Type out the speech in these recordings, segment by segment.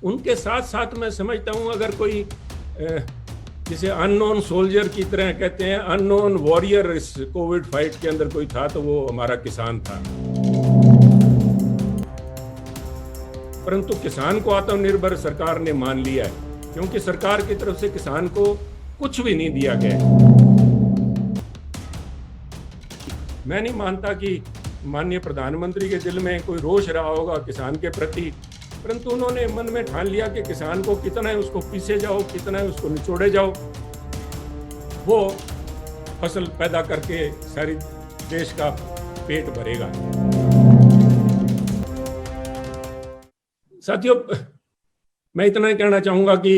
उनके साथ साथ मैं समझता हूँ अगर कोई जिसे अननोन सोल्जर की तरह कहते हैं, अननोन वॉरियर इस कोविड फाइट के अंदर कोई था तो वो हमारा किसान था। परंतु किसान को आत्मनिर्भर सरकार ने मान लिया है, क्योंकि सरकार की तरफ से किसान को कुछ भी नहीं दिया गया। मैं नहीं मानता कि माननीय प्रधानमंत्री के दिल में कोई रोष रहा होगा किसान के प्रति, परंतु उन्होंने मन में ठान लिया कि किसान को कितना है उसको पीसे जाओ, कितना है उसको निचोड़े जाओ, वो फसल पैदा करके सारी देश का पेट भरेगा। साथियों, मैं इतना ही कहना चाहूंगा कि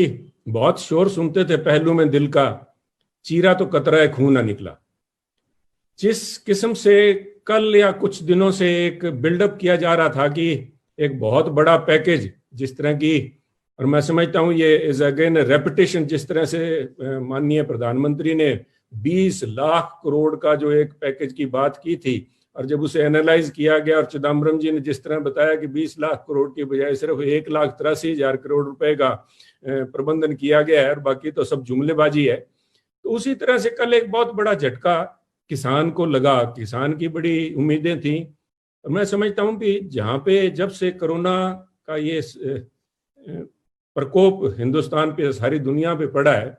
बहुत शोर सुनते थे पहलू में दिल का, चीरा तो कतरा है खून ना निकला। जिस किस्म से कल या कुछ दिनों से एक बिल्डअप किया जा रहा था कि एक बहुत बड़ा पैकेज, जिस तरह की, और मैं समझता हूं ये इज अगेन रेपिटेशन, जिस तरह से माननीय प्रधानमंत्री ने 20 लाख करोड़ का जो एक पैकेज की बात की थी, और जब उसे एनालाइज किया गया और चिदम्बरम जी ने जिस तरह बताया कि 20 लाख करोड़ की बजाय सिर्फ 1,83,000 करोड़ रुपए का प्रबंधन किया गया है और बाकी तो सब जुमलेबाजी है, तो उसी तरह से कल एक बहुत बड़ा झटका किसान को लगा। किसान की बड़ी उम्मीदें थी, और मैं समझता हूं कि जहां पे जब से कोरोना का ये प्रकोप हिंदुस्तान पे, सारी दुनिया पे पड़ा है,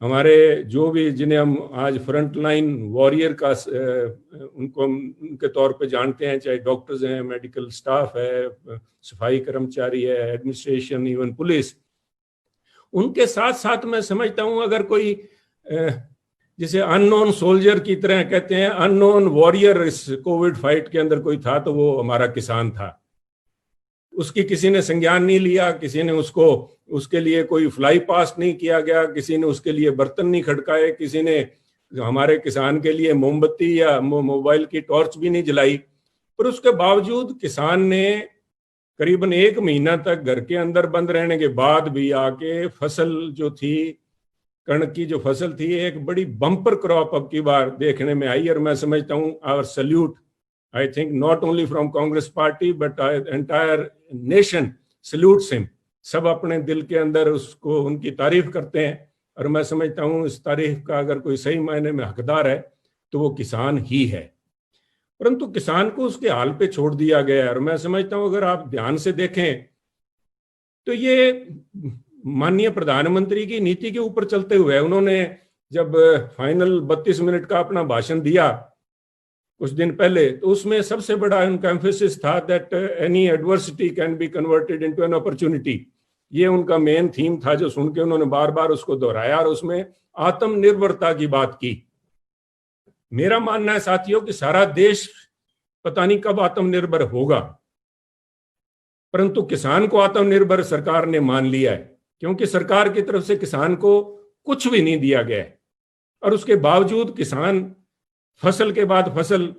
हमारे जो भी जिन्हें हम आज फ्रंट लाइन वॉरियर का उनको उनके तौर पे जानते हैं, चाहे डॉक्टर्स हैं, मेडिकल स्टाफ है, सफाई कर्मचारी है, एडमिनिस्ट्रेशन, इवन पुलिस, उनके साथ साथ मैं समझता हूं अगर कोई जिसे अननोन सोल्जर की तरह कहते हैं, अननोन वॉरियर इस कोविड फाइट के अंदर कोई था तो वो हमारा किसान था। उसकी किसी ने संज्ञान नहीं लिया, किसी ने उसको, उसके लिए कोई फ्लाई पास्ट नहीं किया गया, किसी ने उसके लिए बर्तन नहीं खड़काए, किसी ने हमारे किसान के लिए मोमबत्ती या मोबाइल की टॉर्च भी नहीं जलाई। पर उसके बावजूद किसान ने करीबन 1 महीना तक घर के अंदर बंद रहने के बाद भी आके फसल जो थी, कणक की जो फसल थी, एक बड़ी बम्पर क्रॉप अब की बार देखने में आई। और मैं समझता हूँ our salute, I think not only from Congress party but entire nation salutes him. सब अपने दिल के अंदर उसको, उनकी तारीफ करते हैं, और मैं समझता हूँ इस तारीफ का अगर कोई सही मायने में हकदार है तो वो किसान ही है। परंतु किसान को उसके हाल पे छोड़ दिया गया है। और मैं समझता हूँ अगर आप ध्यान से देखें तो ये माननीय प्रधानमंत्री की नीति के ऊपर चलते हुए, उन्होंने जब फाइनल 32 मिनट का अपना भाषण दिया कुछ दिन पहले, तो उसमें सबसे बड़ा उनका एम्फेसिस था that any adversity can be converted into an opportunity. ये उनका मेन थीम था जो सुन के उन्होंने बार बार उसको दोहराया, और उसमें आत्मनिर्भरता की बात की। मेरा मानना है साथियों कि सारा देश पता नहीं कब आत्मनिर्भर होगा, परंतु किसान को आत्मनिर्भर सरकार ने मान लिया है, क्योंकि सरकार की तरफ से किसान को कुछ भी नहीं दिया गया है। और उसके बावजूद किसान फसल के बाद फसल,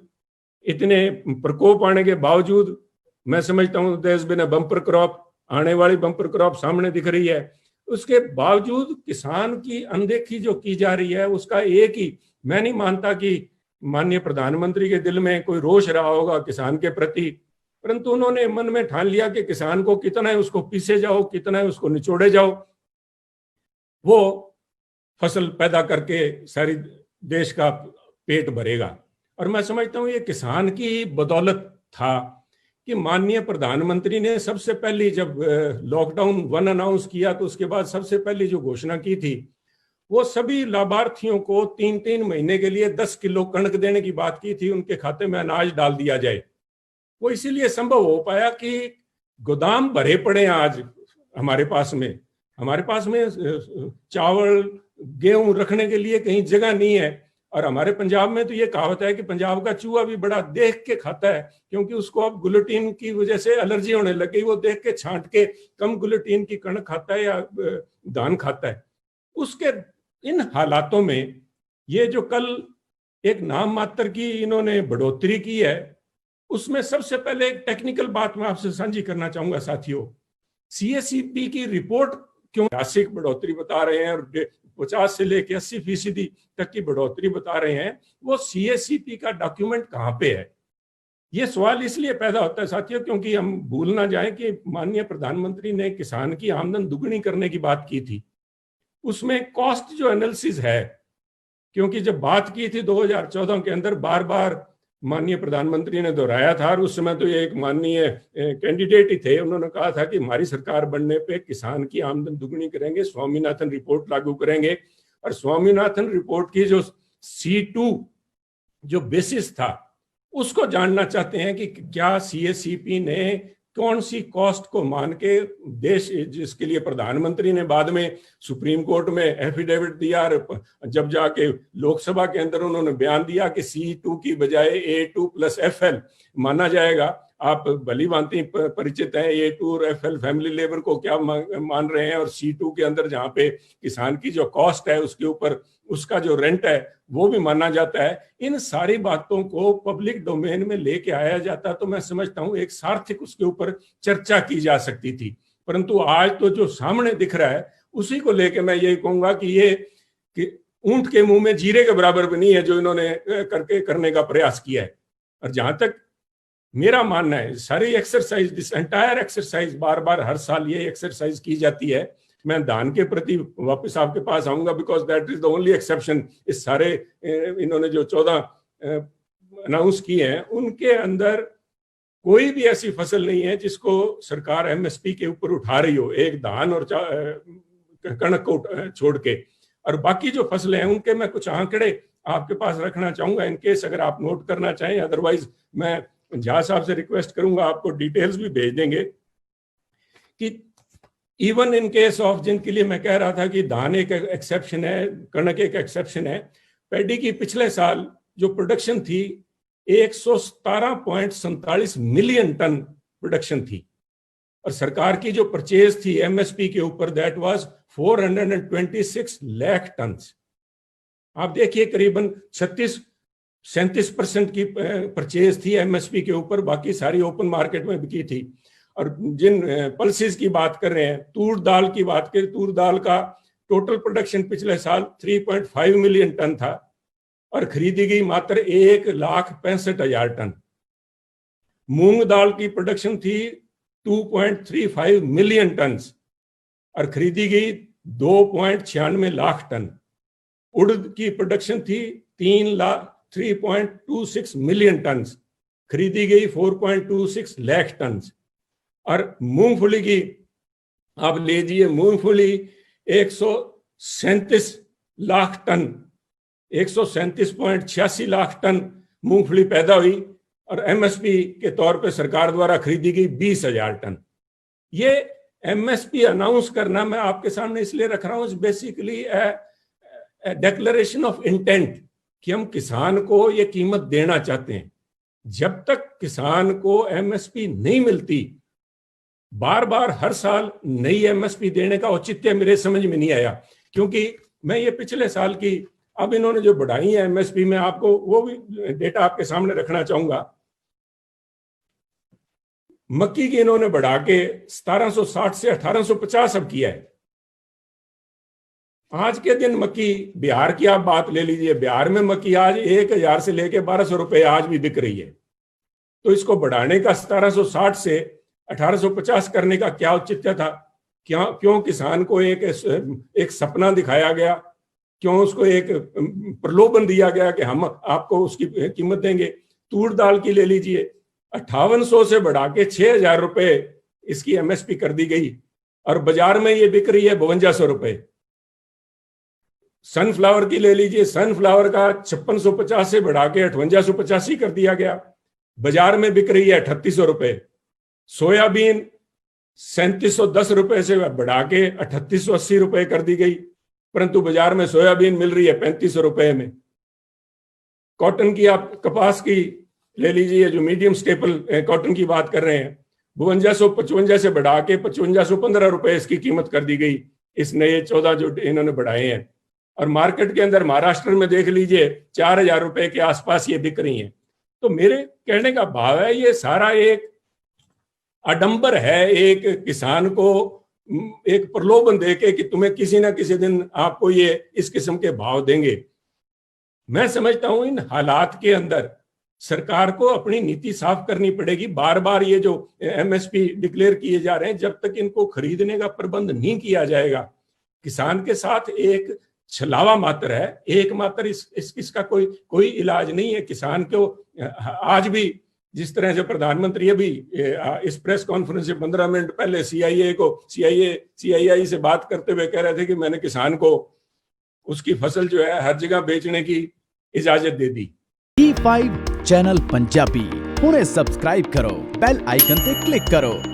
इतने प्रकोप आने के बावजूद, मैं समझता हूं there has been a bumper crop, आने वाली बम्पर क्रॉप सामने दिख रही है, उसके बावजूद किसान की अनदेखी जो की जा रही है उसका एक ही, मैं नहीं मानता कि माननीय प्रधानमंत्री के दिल में कोई रोष रहा होगा किसान के प्रति, परंतु उन्होंने मन में ठान लिया कि किसान को कितना है उसको पीसे जाओ, कितना है उसको निचोड़े जाओ, वो फसल पैदा करके सारी देश का पेट भरेगा। और मैं समझता हूँ ये किसान की बदौलत था कि माननीय प्रधानमंत्री ने सबसे पहली, जब लॉकडाउन 1 अनाउंस किया तो उसके बाद सबसे पहली जो घोषणा की थी वो सभी लाभार्थियों को 3-3 महीने के लिए 10 किलो कणक देने की बात की थी, उनके खाते में अनाज डाल दिया जाए। वो इसीलिए संभव हो पाया कि गोदाम भरे पड़े हैं आज हमारे पास में चावल गेहूं रखने के लिए कहीं जगह नहीं है। और हमारे पंजाब में तो ये कहावत है कि पंजाब का चूहा भी बड़ा देख के खाता है, क्योंकि उसको अब ग्लूटीन की वजह से एलर्जी होने लग गई, वो देख के छांट के कम ग्लूटीन की कणक खाता है या धान खाता है। उसके इन हालातों में ये जो कल एक नाम मात्र की इन्होंने बढ़ोतरी की है, उसमें सबसे पहले एक टेक्निकल बात मैं आपसे साझी करना चाहूंगा साथियों। सीएसईपी की रिपोर्ट क्यों ऐतिहासिक बढ़ोतरी बता रहे हैं और 50 से लेकर 80% तक की बढ़ोतरी बता रहे हैं, वो सीएसईपी का डॉक्यूमेंट कहां पे है? ये सवाल इसलिए पैदा होता है साथियों क्योंकि हम भूल ना जाएं कि माननीय प्रधानमंत्री ने किसान की आमदन दुगनी करने की बात की थी। उसमें कॉस्ट जो एनालिसिस है, क्योंकि जब बात की थी 2014 के अंदर, बार बार माननीय प्रधानमंत्री ने दोहराया था, और उस समय तो ये एक माननीय कैंडिडेट ही थे, उन्होंने कहा था कि हमारी सरकार बनने पे किसान की आमदन दुगनी करेंगे, स्वामीनाथन रिपोर्ट लागू करेंगे। और स्वामीनाथन रिपोर्ट की जो C2 जो बेसिस था, उसको जानना चाहते हैं कि क्या CACP ने कौन सी कॉस्ट को मान के देश, जिसके लिए प्रधानमंत्री ने बाद में सुप्रीम कोर्ट में एफिडेविट दिया, और जब जाके लोकसभा के अंदर उन्होंने बयान दिया कि C2 की बजाय A2+FL माना जाएगा। आप भली भांति परिचित हैं A2 और FL फैमिली लेबर को क्या मान रहे हैं, और C2 के अंदर जहाँ पे किसान की जो कॉस्ट है उसके ऊपर उसका जो रेंट है वो भी माना जाता है। इन सारी बातों को पब्लिक डोमेन में लेके आया जाता तो मैं समझता हूं एक सार्थक उसके ऊपर चर्चा की जा सकती थी। परंतु आज तो जो सामने दिख रहा है उसी को लेके मैं यही कहूंगा कि ये कि ऊंट के मुंह में जीरे के बराबर भी नहीं है जो इन्होंने करने का प्रयास किया है। और जहां तक मेरा मानना है, सारी एक्सरसाइज, दिस एंटायर एक्सरसाइज, बार बार हर साल ये एक्सरसाइज की जाती है। मैं दान के प्रति वापस आपके पास आऊंगा, because that is the only exception. इस सारे इन्होंने जो 14 अनाउंस किए हैं उनके अंदर कोई भी ऐसी फसल नहीं है जिसको सरकार MSP के ऊपर उठा रही हो, एक धान और कणक को छोड़ के। और बाकी जो फसलें हैं उनके मैं कुछ आंकड़े आपके पास रखना चाहूंगा, इनकेस अगर आप नोट करना चाहें। अदरवाइज मैं झा साहब से रिक्वेस्ट करूंगा, आपको डिटेल्स भी भेज देंगे कि इवन इन केस ऑफ, जिनके लिए मैं कह रहा था कि धान एक एक्सेप्शन है, कणक एक एक्सेप्शन है, पैडी की पिछले साल जो प्रोडक्शन थी 117.47 मिलियन टन प्रोडक्शन थी, और सरकार की जो परचेज थी MSP के ऊपर दैट वाज 426 लाख टन। आप देखिए करीबन 36-37% की परचेज थी MSP के ऊपर, बाकी सारी ओपन मार्केट में बिकी थी। और जिन पल्सेस की बात कर रहे हैं, तूर दाल की बात करें, तूर दाल का टोटल प्रोडक्शन पिछले साल 3.5 मिलियन टन था और खरीदी गई मात्र 1,65,000 टन। मूंग दाल की प्रोडक्शन थी 2.35 मिलियन टन और खरीदी गई 2.96 लाख टन। उड़द की प्रोडक्शन थी 3.26 मिलियन टन, खरीदी गई 4.26 लाख टन। और मूंगफली की आप लीजिए, मूंगफली 137 लाख टन, 137.86 लाख टन मूंगफली पैदा हुई और MSP के तौर पे सरकार द्वारा खरीदी गई 20,000 टन। ये MSP अनाउंस करना मैं आपके सामने इसलिए रख रहा हूं, बेसिकली डिक्लेरेशन ऑफ इंटेंट कि हम किसान को ये कीमत देना चाहते हैं। जब तक किसान को MSP नहीं मिलती, बार बार हर साल नई MSP देने का औचित्य मेरे समझ में नहीं आया। क्योंकि मैं ये पिछले साल की, अब इन्होंने जो बढ़ाई है MSP में, आपको वो भी डेटा आपके सामने रखना चाहूंगा। मक्की की इन्होंने बढ़ा के 1760 से 1850 अब किया है। आज के दिन मक्की, बिहार की आप बात ले लीजिए, बिहार में मक्की आज 1,000 से लेके 1,200 रुपए आज भी बिक रही है। तो इसको बढ़ाने का 1760 से 1850 करने का क्या औचित्य था? क्यों किसान को एक सपना दिखाया गया? क्यों उसको एक प्रलोभन दिया गया कि हम आपको उसकी कीमत देंगे? तूर दाल की ले लीजिए, 5800 से बढ़ा के 6,000 रुपए इसकी MSP कर दी गई और बाजार में ये बिक रही है 5200 रुपए। सनफ्लावर की ले लीजिए, सनफ्लावर का 5650 से बढ़ा के 5885 कर दिया गया, बाजार में बिक रही है 3800 रुपए। सोयाबीन 3710 रुपए से बढ़ा के 3880 रुपए कर दी गई, परंतु बाजार में सोयाबीन मिल रही है 3500 रुपए में। कॉटन की, आप कपास की ले लीजिए, जो मीडियम स्टेपल कॉटन की बात कर रहे हैं, 5255 से बढ़ा के 5515 रुपए इसकी कीमत कर दी गई, इस नए 14 जो इन्होंने बढ़ाए हैं। और मार्केट के अंदर महाराष्ट्र में देख लीजिए 4,000 रुपए के आसपास ये बिक रही हैं। तो मेरे कहने का भाव है, ये सारा एक आडंबर है, एक किसान को एक प्रलोभन देके कि तुम्हें किसी ना किसी दिन आपको ये इस किस्म के भाव देंगे। मैं समझता हूं इन हालात के अंदर सरकार को अपनी नीति साफ करनी पड़ेगी। बार बार ये जो एमएसपी डिक्लेयर किए जा रहे हैं, जब तक इनको खरीदने का प्रबंध नहीं किया जाएगा, किसान के साथ एक छलावा मात्र है, एकमात्र इसका कोई इलाज नहीं है। किसान को आज भी जिस तरह से प्रधानमंत्री अभी इस प्रेस कॉन्फ्रेंस से 15 मिनट पहले सीआईआई से बात करते हुए कह रहे थे कि मैंने किसान को उसकी फसल जो है हर जगह बेचने की इजाजत दे दी। E5 चैनल पंजाबी हुणे सब्सक्राइब करो, बेल आइकन पे क्लिक करो।